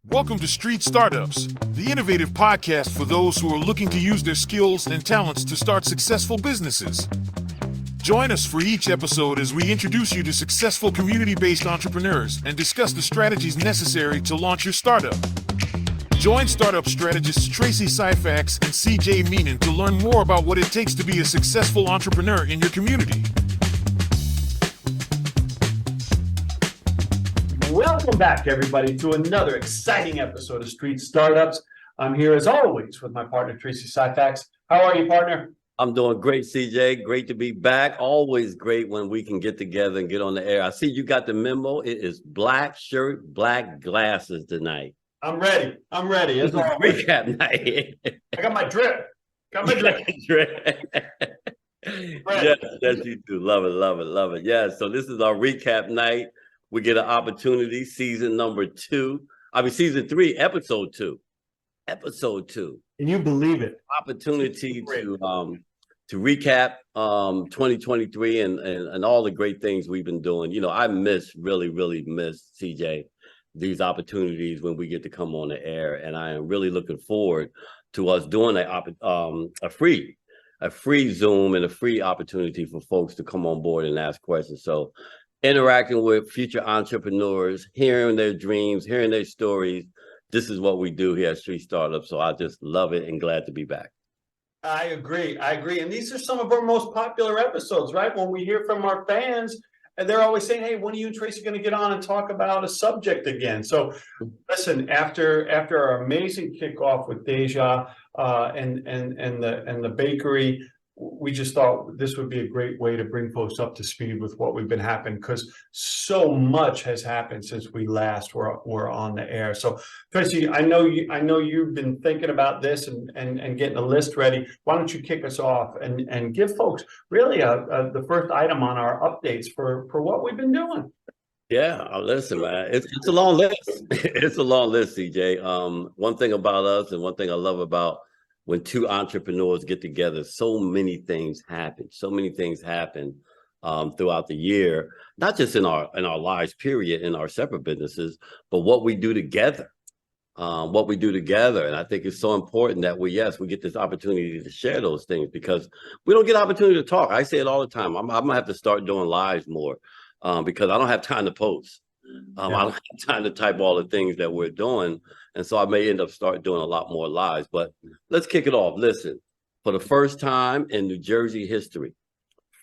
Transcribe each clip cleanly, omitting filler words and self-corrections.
Welcome to Street Startups, the innovative podcast for those who are looking to use their skills and talents to start successful businesses. Join us for each episode as we introduce you to successful community-based entrepreneurs and discuss the strategies necessary to launch your startup. Join startup strategists Tracey and C.J. to learn more about what it takes to be a successful entrepreneur in your community. Welcome back, everybody, to another exciting episode of Street Startups. I'm here, as always, with my partner, Tracey. How are you, partner? I'm doing great, CJ. Great to be back. Always great when we can get together and get on the air. I see you got the memo. It is black shirt, black glasses tonight. I'm ready. As always. Recap night. I got my drip. Yes, you do. Love it. Yeah, so this is our recap night. We get an opportunity, season 3, episode 2. Can you believe it? Opportunity to recap 2023 and all the great things we've been doing. You know, I really miss, CJ, these opportunities when we get to come on the air, and I am really looking forward to us doing a free Zoom and a free opportunity for folks to come on board and ask questions. So interacting with future entrepreneurs, hearing their dreams, hearing their stories. This is what we do here at Street Startups. So I just love it and glad to be back. I agree. And these are some of our most popular episodes, right? When we hear from our fans, and they're always saying, hey, when are you and Tracey going to get on and talk about a subject again? So listen, after our amazing kickoff with Deja and the bakery, we just thought this would be a great way to bring folks up to speed with what we've been happening, because so much has happened since we last were on the air. So Tracey, I know you've been thinking about this and getting a list ready. Why don't you kick us off and give folks really the first item on our updates for what we've been doing? Yeah, listen, man, it's a long list. It's a long list, CJ. One thing about us, and one thing I love about when two entrepreneurs get together, so many things happen throughout the year, not just in our lives, period, in our separate businesses, but what we do together. And I think it's so important that we get this opportunity to share those things, because we don't get opportunity to talk. I say it all the time. I'm gonna have to start doing lives more because I don't have time to post. I don't have time to type all the things that we're doing. And so I may end up start doing a lot more lives, but let's kick it off. Listen, for the first time in New Jersey history,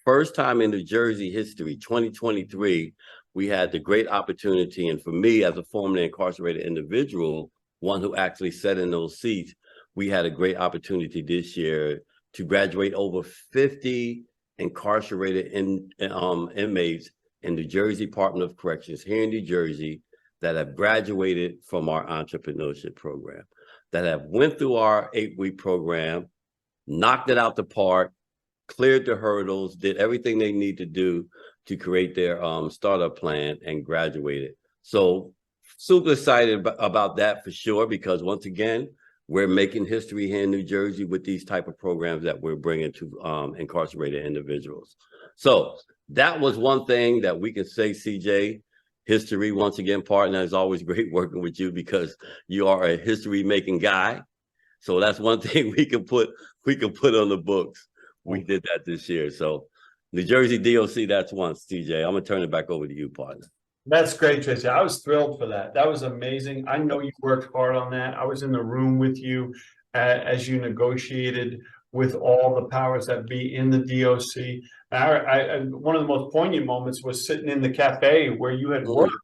2023, we had the great opportunity. And for me, as a formerly incarcerated individual, one who actually sat in those seats, we had a great opportunity this year to graduate over 50 incarcerated inmates in the Jersey Department of Corrections here in New Jersey that have graduated from our entrepreneurship program, that have went through our 8-week program, knocked it out the park, cleared the hurdles, did everything they need to do to create their startup plan and graduated. So super excited about that for sure, because once again, we're making history here in New Jersey with these type of programs that we're bringing to incarcerated individuals. So that was one thing that we can say, CJ, history, once again, partner, it's always great working with you because you are a history-making guy. So that's one thing we can put on the books. We did that this year. So New Jersey DOC, that's one, CJ. I'm going to turn it back over to you, partner. That's great, Tracey. I was thrilled for that. That was amazing. I know you worked hard on that. I was in the room with you as you negotiated with all the powers that be in the DOC. One of the most poignant moments was sitting in the cafe where you had worked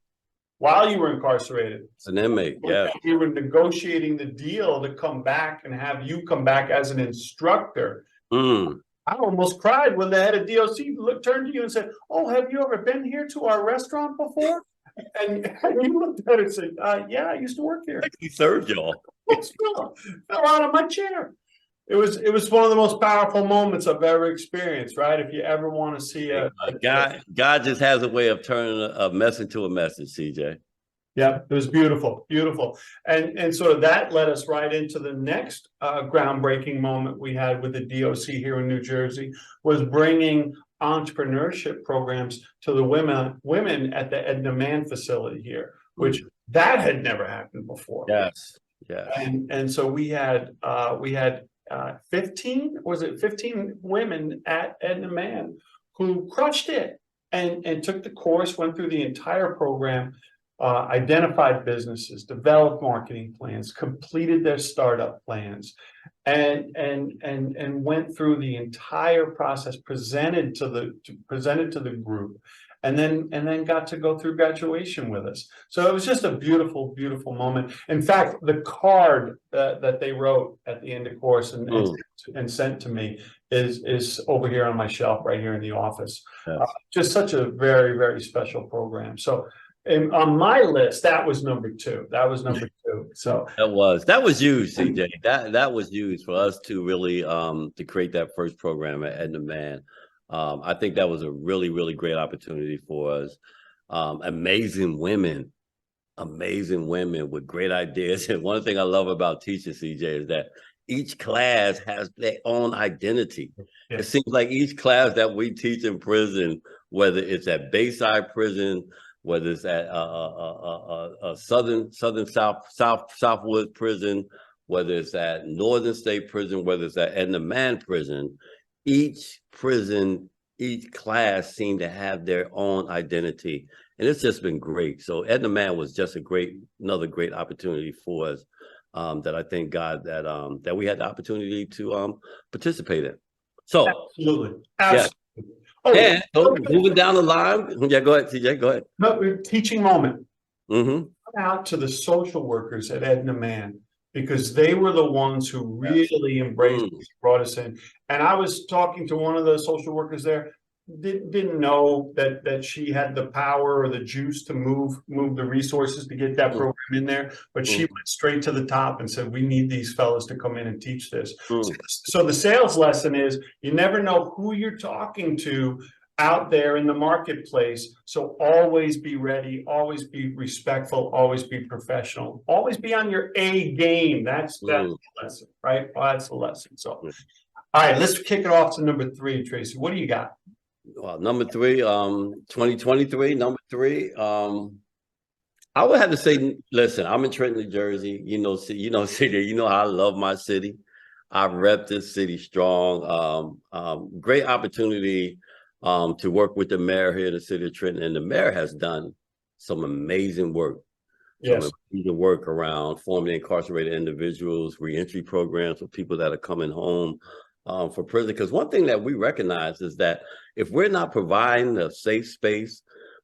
while you were incarcerated. It's an inmate, yeah. We were negotiating the deal to come back and have you come back as an instructor. I almost cried when the head of DOC turned to you and said, oh, have you ever been here to our restaurant before? And you looked at it and said, yeah, I used to work here. He served y'all. Fell out of my chair. It was one of the most powerful moments I've ever experienced, right? If you ever want to see God just has a way of turning a mess into a message, CJ. Yeah, it was beautiful. And sort of that led us right into the next groundbreaking moment we had with the DOC here in New Jersey, was bringing entrepreneurship programs to the women at the Edna Mann facility here, which That had never happened before. Yes. Yes. And so we had 15, was it 15 women at Edna Man who crushed it and took the course, went through the entire program, identified businesses, developed marketing plans, completed their startup plans, and went through the entire process, presented to the group, and then got to go through graduation with us. So it was just a beautiful, beautiful moment. In fact, the card that they wrote at the end of course and sent to me is over here on my shelf right here in the office. Yes. Just such a very, very special program. So on my list, that was number two. So that was huge, CJ. That was huge for us to really to create that first program at Edna Man. I think that was a really, really great opportunity for us. Amazing women with great ideas. And one thing I love about teaching, CJ, is that each class has their own identity. Yeah. It seems like each class that we teach in prison, whether it's at Bayside Prison, whether it's at Southwood Prison, whether it's at Northern State Prison, whether it's at Edna Man Prison, each class seemed to have their own identity. And it's just been great. So Edna Man was just another great opportunity for us that I thank God that we had the opportunity to participate in. So absolutely. Yeah. Oh, and so moving down the line, yeah, go ahead, CJ, go ahead. No, teaching moment. Mm-hmm. Out to the social workers at Edna Man, because they were the ones who really embraced us, brought us in. And I was talking to one of the social workers there, didn't know that she had the power or the juice to move the resources to get that program in there, but she went straight to the top and said, we need these fellas to come in and teach this. So the sales lesson is, you never know who you're talking to out there in the marketplace. So always be ready, always be respectful, always be professional, always be on your A game. That's the lesson, right? Well, that's the lesson. So, all right, let's kick it off to number 3, Tracey. What do you got? Well, number 3, 2023, number 3. I would have to say, listen, I'm in Trenton, New Jersey. City, you know how I love my city. I rep this city strong. Great opportunity to work with the mayor here in the city of Trenton, and the mayor has done some amazing work. Yes. Some amazing work around formerly incarcerated individuals, reentry programs for people that are coming home for prison. Because one thing that we recognize is that if we're not providing a safe space,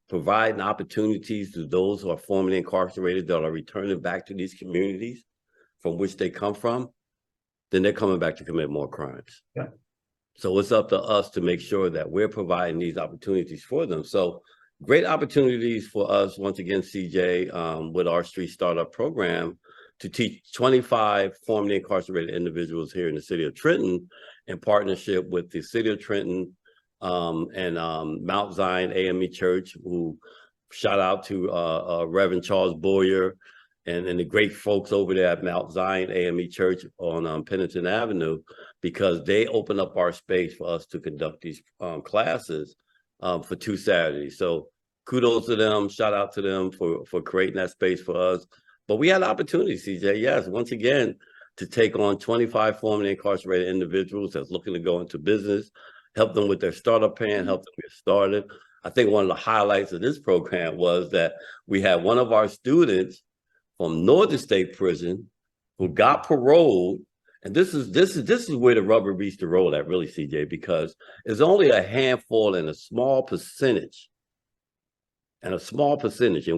providing opportunities to those who are formerly incarcerated that are returning back to these communities from which they come from, then they're coming back to commit more crimes. Yeah. So it's up to us to make sure that we're providing these opportunities for them. So great opportunities for us, once again, CJ, with our Street Startup program to teach 25 formerly incarcerated individuals here in the city of Trenton in partnership with the city of Trenton and Mount Zion AME Church, who shout out to Reverend Charles Boyer and the great folks over there at Mount Zion AME Church on Pennington Avenue, because they open up our space for us to conduct these classes for 2 Saturdays. So kudos to them, shout out to them for creating that space for us. But we had the opportunity, CJ, yes, once again, to take on 25 formerly incarcerated individuals that's looking to go into business, help them with their startup plan, help them get started. I think one of the highlights of this program was that we had one of our students from Northern State Prison who got paroled. And this is where the rubber meets the road at, really, CJ, because it's only a handful and a small percentage. And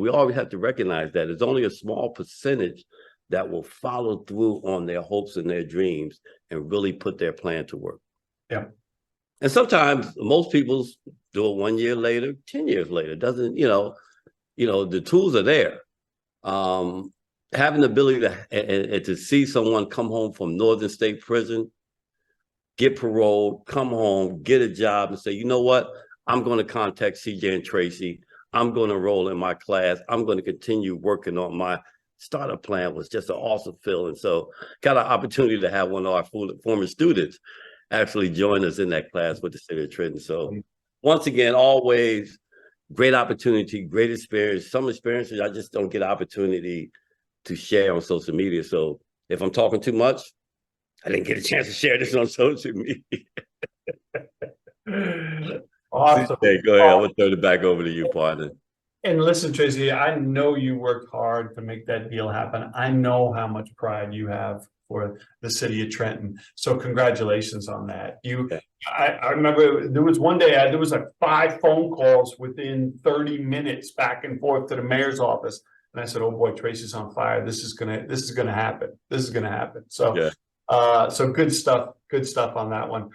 we always have to recognize that it's only a small percentage that will follow through on their hopes and their dreams and really put their plan to work. Yeah. And sometimes most people do it 1 year later, 10 years later. Doesn't, the tools are there. Having the ability to see someone come home from Northern State Prison, get paroled, come home, get a job, and say, you know what? I'm going to contact CJ and Tracey. I'm going to enroll in my class. I'm going to continue working on my startup plan. Was just an awesome feeling. So got an opportunity to have one of our former students actually join us in that class with the city of Trenton. So once again, always great opportunity, great experience. Some experiences I just don't get opportunity to share on social media. So if I'm talking too much, I didn't get a chance to share this on social media. Awesome. Hey, go ahead. I'm gonna turn it back over to you, partner. And listen, Tracey, I know you worked hard to make that deal happen. I know how much pride you have for the city of Trenton. So congratulations on that. I remember there was one day there was like 5 phone calls within 30 minutes back and forth to the mayor's office. And I said, oh boy, Tracey's on fire. This is gonna happen. This is gonna happen. So so good stuff on that one.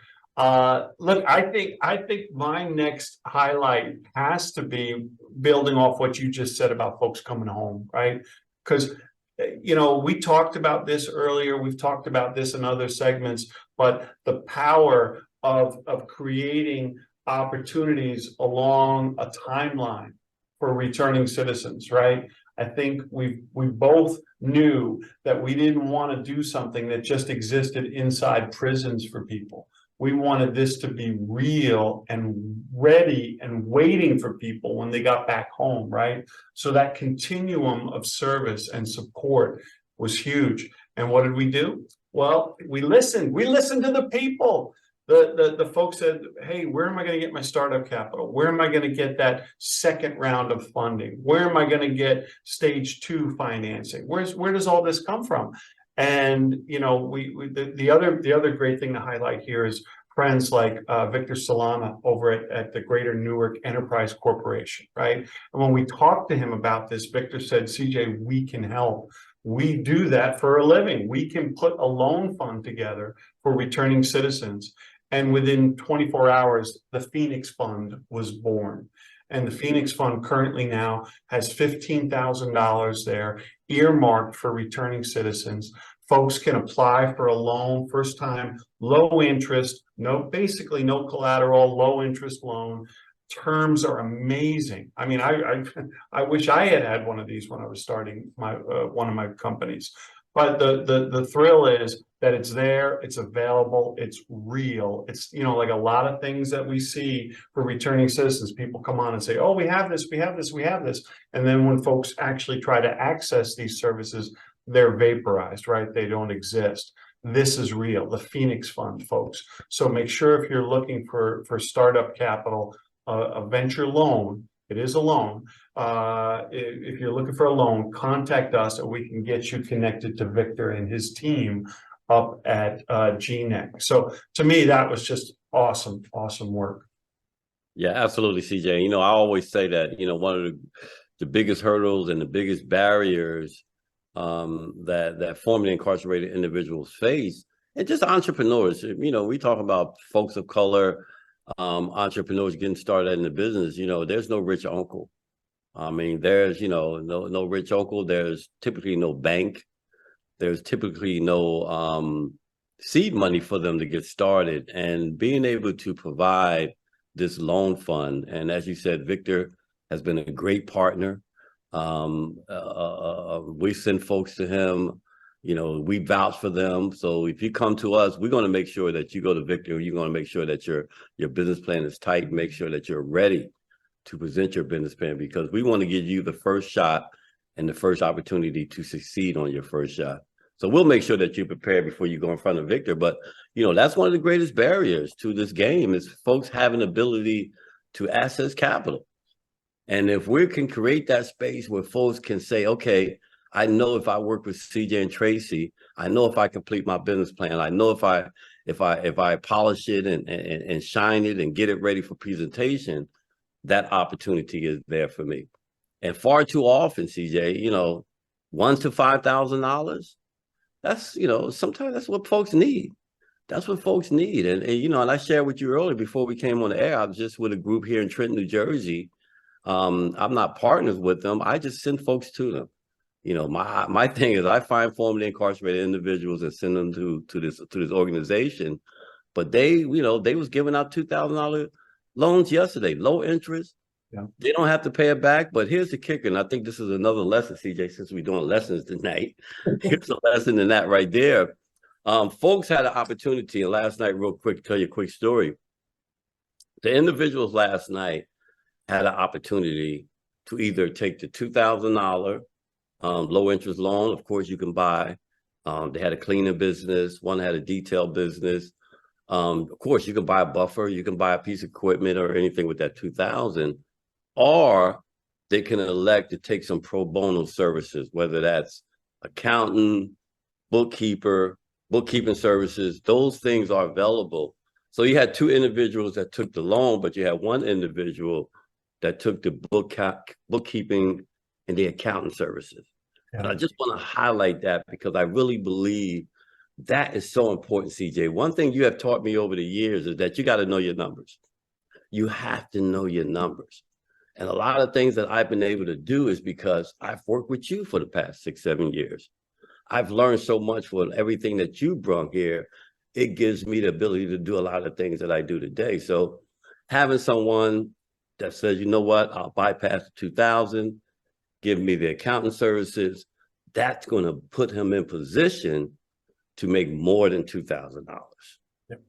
Look, I think my next highlight has to be building off what you just said about folks coming home, right? Because we talked about this earlier, we've talked about this in other segments, but the power of creating opportunities along a timeline for returning citizens, right? I think we both knew that we didn't want to do something that just existed inside prisons for people. We wanted this to be real and ready and waiting for people when they got back home, right? So that continuum of service and support was huge. And what did we do? Well, we listened. We listened to the people. The folks said, hey, where am I going to get my startup capital? Where am I going to get that second round of funding? Where am I going to get stage 2 financing? Where does all this come from? And the other great thing to highlight here is friends like Victor Solana over at the Greater Newark Enterprise Corporation, right? And when we talked to him about this, Victor said, CJ, we can help. We do that for a living. We can put a loan fund together for returning citizens. And within 24 hours, the Phoenix Fund was born. And the Phoenix Fund currently now has $15,000 there earmarked for returning citizens. Folks can apply for a loan, first time, low interest, basically no collateral, low interest loan. Terms are amazing. I mean, I wish I had one of these when I was starting one of my companies. But the thrill is that it's there, it's available, it's real. It's like a lot of things that we see for returning citizens. People come on and say, "Oh, we have this, we have this, we have this," and then when folks actually try to access these services, they're vaporized, right? They don't exist. This is real. The Phoenix Fund, folks. So make sure if you're looking for startup capital, a venture loan. It is a loan. If you're looking for a loan, contact us and we can get you connected to Victor and his team up at GNEC. So to me, that was just awesome work. Yeah, absolutely, CJ. I always say that, one of the biggest hurdles and the biggest barriers that formerly incarcerated individuals face, and just entrepreneurs, we talk about folks of color, entrepreneurs getting started in the business, there's no rich uncle. I mean, there's, no rich uncle. There's typically no bank. There's typically no seed money for them to get started. And being able to provide this loan fund, and as you said, Victor has been a great partner. We send folks to him. We vouch for them. So if you come to us, we're going to make sure that you go to Victor. You're going to make sure that your business plan is tight. Make sure that you're ready to present your business plan, because we want to give you the first shot and the first opportunity to succeed on your first shot. So we'll make sure that you're prepared before you go in front of Victor. But, that's one of the greatest barriers to this game is folks having ability to access capital. And if we can create that space where folks can say, okay, I know if I work with CJ and Tracey, I know if I complete my business plan, I know if I polish it and shine it and get it ready for presentation, that opportunity is there for me. And far too often, CJ, $1,000 to $5,000, that's, sometimes that's what folks need. That's what folks need. And I shared with you earlier before we came on the air, I was just with a group here in Trenton, New Jersey. I'm not partners with them. I just send folks to them. My thing is I find formerly incarcerated individuals and send them to this organization. But they was giving out $2,000 loans yesterday, low interest. Yeah. They don't have to pay it back. But here's the kicker, and I think this is another lesson, CJ, since we're doing lessons tonight. Here's a lesson in that right there. Folks had an opportunity, and last night, real quick, tell you a quick story. The individuals last night had an opportunity to either take the $2,000 low interest loan. Of course, you can buy. They had a cleaning business. One had a detail business. Of course, you can buy a buffer. You can buy a piece of equipment or anything with that 2,000, or they can elect to take some pro bono services, whether that's accountant, bookkeeping services. Those things are available. So you had two individuals that took the loan, but you had one individual that took the bookkeeping and the accountant services. Yeah. And I just want to highlight that because I really believe that is so important, CJ. One thing you have taught me over the years is that you got to know your numbers. You have to know your numbers. And a lot of things that I've been able to do is because I've worked with you for the past 6-7 years. I've learned so much from everything that you brought here. It gives me the ability to do a lot of things that I do today. So having someone that says, you know what, I'll bypass the 2,000, give me the accounting services, that's going to put him in position to make more than $2,000. Yep.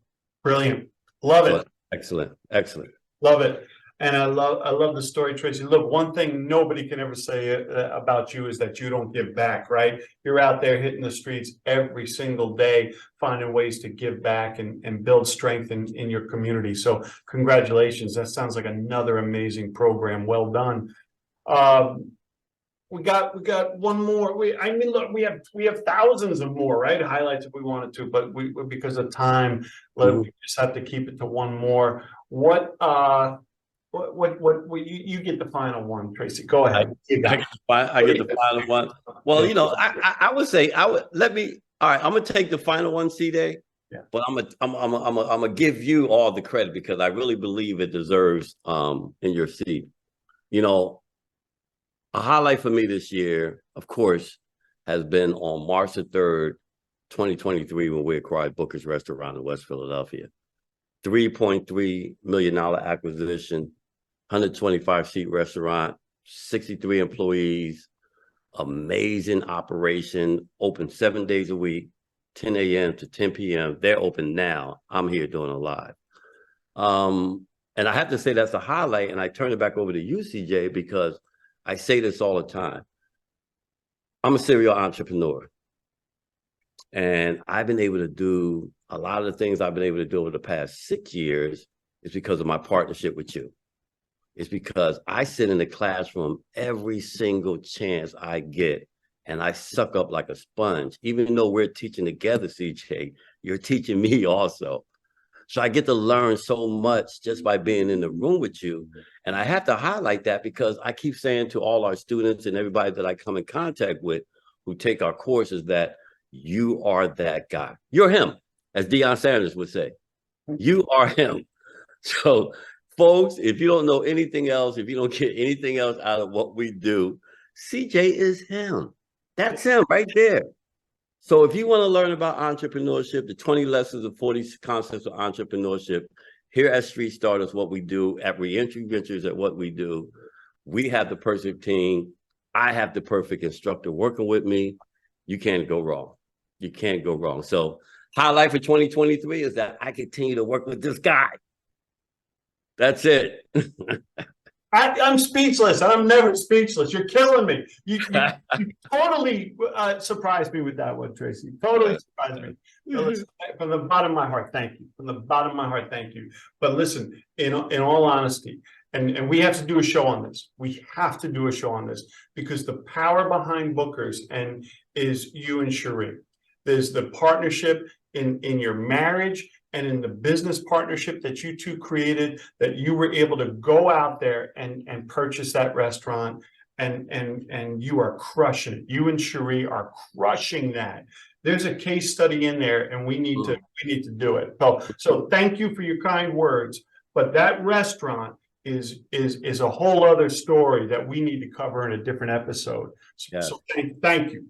Brilliant. Love it. Excellent. Excellent. Love it. And I love the story, Tracey. Look, one thing nobody can ever say about you is that you don't give back, right? You're out there hitting the streets every single day, finding ways to give back and build strength in your community. So congratulations. That sounds like another amazing program. Well done. We got one more. Look, we have thousands of more, right? Highlights if we wanted to, but we because of time, we just have to keep it to one more. What you get the final one, Tracey. Go ahead. I get the final one. Well, you know, I would say all right, I'm gonna take the final one, CJ. Yeah. But I'm gonna give you all the credit because I really believe it deserves in your seat. You know, a highlight for me this year, of course, has been on March the 3rd, 2023, when we acquired Booker's Restaurant in West Philadelphia. $3.3 million acquisition, 125-seat restaurant, 63 employees, amazing operation, open 7 days a week, 10 a.m. to 10 p.m. They're open now. I'm here doing it live. And I have to say that's a highlight, and I turn it back over to you, CJ, because I say this all the time. I'm a serial entrepreneur, and I've been able to do a lot of the things I've been able to do over the past 6 years is because of my partnership with you. It's because I sit in the classroom every single chance I get, and I suck up like a sponge. Even though we're teaching together, CJ, you're teaching me also. So I get to learn so much just by being in the room with you. And I have to highlight that because I keep saying to all our students and everybody that I come in contact with who take our courses that you are that guy. You're him, as Deion Sanders would say. You are him. So, folks, if you don't know anything else, if you don't get anything else out of what we do, CJ is him. That's him right there. So if you want to learn about entrepreneurship, the 20 lessons of 40 concepts of entrepreneurship, here at Street Startups, what we do at Reentry Ventures, at what we do, we have the perfect team. I have the perfect instructor working with me. You can't go wrong. You can't go wrong. So highlight for 2023 is that I continue to work with this guy. That's it. I'm speechless. I'm never speechless. You're killing me. You totally surprised me with that one, Tracey. Totally surprised me. From the bottom of my heart, thank you. From the bottom of my heart, thank you. But listen, in all honesty, and we have to do a show on this. We have to do a show on this because the power behind Booker's is you and Cherie. There's the partnership in your marriage and in the business partnership that you two created, that you were able to go out there and purchase that restaurant, and you are crushing it. You and Cherie are crushing that. There's a case study in there, and we need to do it. So thank you for your kind words. But that restaurant is a whole other story that we need to cover in a different episode. So thank you.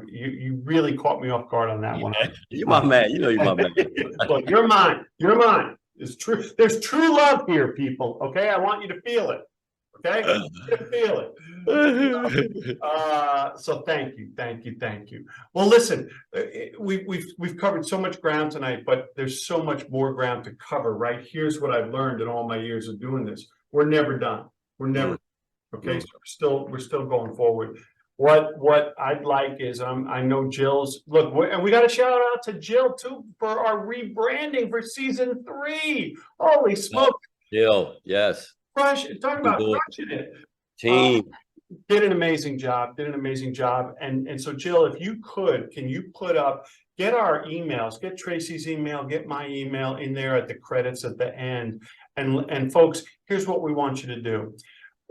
You really caught me off guard on that one. You're my man. You know you're my man. Look, you're mine. You're mine. It's true. There's true love here, people. Okay, I want you to feel it. Okay, feel it. So thank you. Well, listen, we've covered so much ground tonight, but there's so much more ground to cover. Right? Here's what I've learned in all my years of doing this: we're never done. We're never okay. So we're still going forward. What I'd like is I know Jill's look, and we got to shout out to Jill too for our rebranding for season 3. Holy smoke, Jill, yes, talk about crushing it. team. Did an amazing job. And so Jill, if you could, can you get our emails, get Tracey's email, get my email in there at the credits at the end. And folks, here's what we want you to do.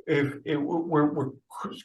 We're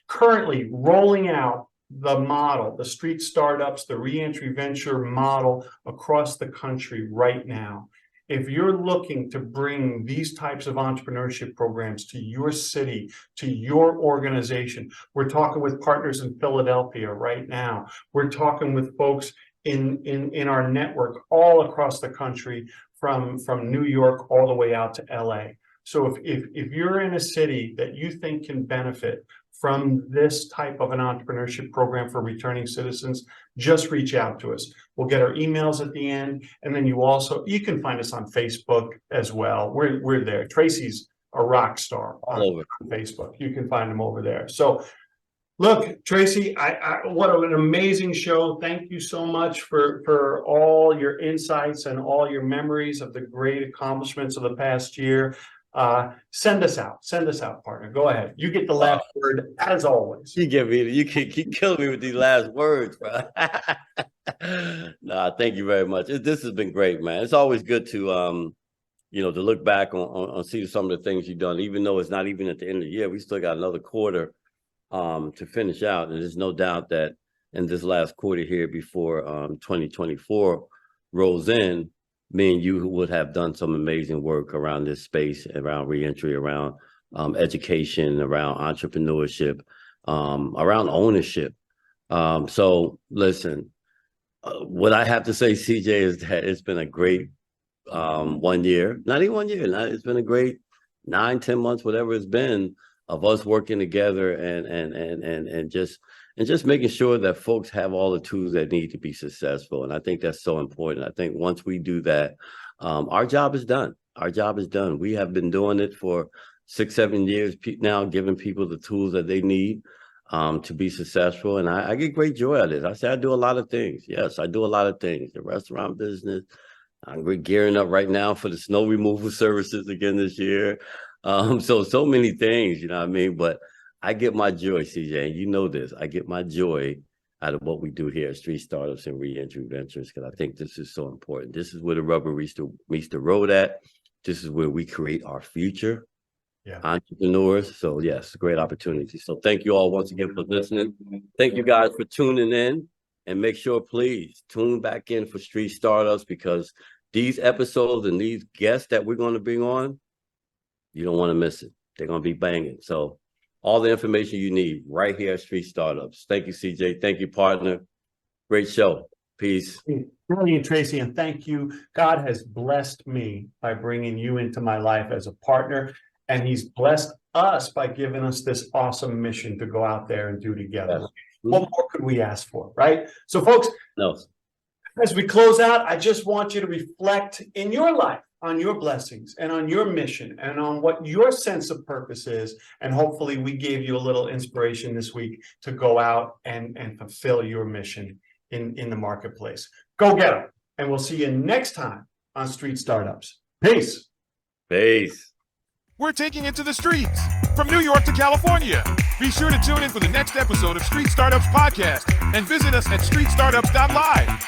currently rolling out the model, the street startups, the reentry venture model across the country right now. If you're looking to bring these types of entrepreneurship programs to your city, to your organization, we're talking with partners in Philadelphia right now. We're talking with folks in our network all across the country, from New York all the way out to LA. So if you're in a city that you think can benefit from this type of an entrepreneurship program for returning citizens, just reach out to us. We'll get our emails at the end. And then you can find us on Facebook as well. We're there. Tracey's a rock star on Facebook. You can find him over there. So look, Tracey, what an amazing show. Thank you so much for all your insights and all your memories of the great accomplishments of the past year. Send us out, partner. Go ahead. You get the last word as always. You keep killing me with these last words, bro. Nah, thank you very much. This has been great, man. It's always good to to look back on see some of the things you've done, even though it's not even at the end of the year. We still got another quarter to finish out, and there's no doubt that in this last quarter here before 2024 rolls in, me and you would have done some amazing work around this space, around reentry, around education, around entrepreneurship, around ownership. So listen, what I have to say, CJ, is that it's been a great 1 year, not even 1 year. It's been a great 9-10 months, whatever it's been, of us working together and just making sure that folks have all the tools that need to be successful. And I think that's so important. I think once we do that, our job is done. Our job is done. We have been doing it for 6-7 years now, giving people the tools that they need to be successful. And I get great joy out of it. I say I do a lot of things. Yes, I do a lot of things. The restaurant business. We're gearing up right now for the snow removal services again this year. So many things, you know what I mean? But I get my joy, CJ, and you know this. I get my joy out of what we do here at Street Startups and Reentry Ventures, because I think this is so important. This is where the rubber meets the road at. This is where we create our future entrepreneurs. So yes, great opportunity. So thank you all once again for listening. Thank you guys for tuning in, and make sure, please, tune back in for Street Startups, because these episodes and these guests that we're going to bring on, you don't want to miss it. They're going to be banging. So all the information you need right here at Street Startups. Thank you, CJ. Thank you, partner. Great show. Peace. Brilliant, Tracey, and thank you. God has blessed me by bringing you into my life as a partner, and he's blessed us by giving us this awesome mission to go out there and do together. Yes. What more could we ask for, right? So, folks, as we close out, I just want you to reflect in your life on your blessings and on your mission and on what your sense of purpose is. And hopefully we gave you a little inspiration this week to go out and fulfill your mission in the marketplace. Go get them. And we'll see you next time on Street Startups. Peace. Peace. We're taking it to the streets, from New York to California. Be sure to tune in for the next episode of Street Startups Podcast and visit us at streetstartups.live.